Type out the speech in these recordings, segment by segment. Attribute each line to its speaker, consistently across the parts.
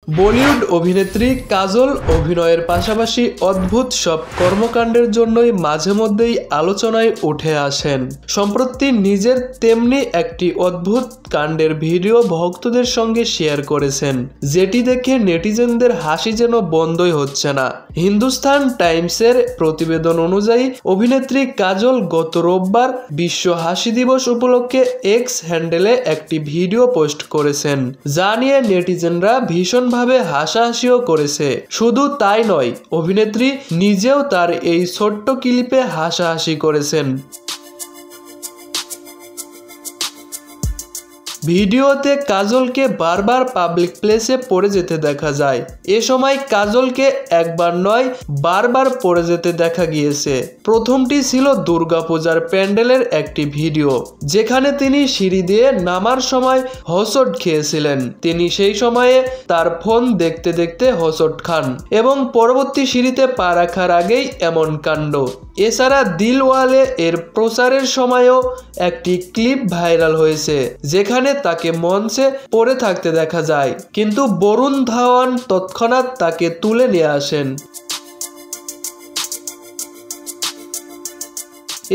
Speaker 1: বলিউড অভিনেত্রী কাজল অভিনয়ের পাশাপাশি অদ্ভুত সব কর্মকাণ্ডের জন্যই মাঝে মধ্যেই আলোচনায় উঠে আসেন। সম্প্রতি নিজের তেমনি একটি অদ্ভুত কাণ্ডের ভিডিও ভক্তদের সঙ্গে শেয়ার করেছেন, যেটি দেখে নেটিজেনদের হাসি যেন বন্ধই হচ্ছে না। হিন্দুস্তান টাইমসের প্রতিবেদন অনুযায়ী অভিনেত্রী কাজল গত রোববার বিশ্ব হাসি দিবস উপলক্ষে এক্স হ্যান্ডেলে একটি ভিডিও পোস্ট করেছেন, যা নিয়ে নেটিজেনরা ভীষণভাবে হাসাহাসিও করেছে। শুধু তাই নয়, অভিনেত্রী নিজেও তার এই ছোট্ট ক্লিপে হাসাহাসি করেছেন। ভিডিওতে কাজলকে বারবার পাবলিক প্লেসে পড়ে যেতে দেখা যায়। এ সময় কাজলকে একবার নয় বারবার পড়ে যেতে দেখা গিয়েছে। প্রথমটি ছিল দুর্গাপূজার প্যান্ডেলের একটি ভিডিও, যেখানে তিনি সিঁড়ি দিয়ে নামার সময় হোঁচট খেয়েছিলেন। তিনি সেই সময়ে তার ফোন দেখতে দেখতে হোঁচট খান এবং পরবর্তী সিঁড়িতে পা রাখার আগেই এমন কাণ্ড। এছাড়া দিলওয়ালে এর প্রচারের সময়ও একটি ক্লিপ ভাইরাল হয়েছে, যেখানে তাকে মঞ্চে পড়ে থাকতে দেখা যায়, কিন্তু বরুণ ধাওয়ান তৎক্ষণাৎ তাকে তুলে নিয়ে আসেন।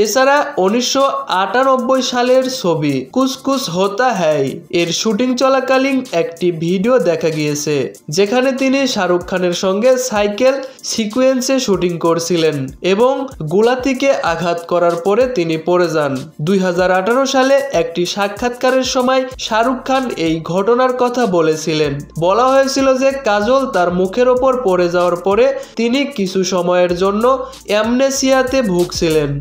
Speaker 1: এছাড়া 1998 সালের ছবি কুছ কুছ হোতা হ্যায় এর শুটিং চলাকালীন একটি ভিডিও দেখা গিয়েছে, যেখানে তিনি শাহরুখ খানের সঙ্গে সাইকেল সিকোয়েন্সে শুটিং করছিলেন এবং গোলাতিকে আঘাত করার পরে তিনি পড়ে যান। 2018 সালে একটি সাক্ষাৎকারের সময় শাহরুখ খান এই ঘটনার কথা বলেছিলেন। বলা হয়েছিল যে কাজল তার মুখের ওপর পড়ে যাওয়ার পরে তিনি কিছু সময়ের জন্য অ্যামনেসিয়াতে ভুগছিলেন।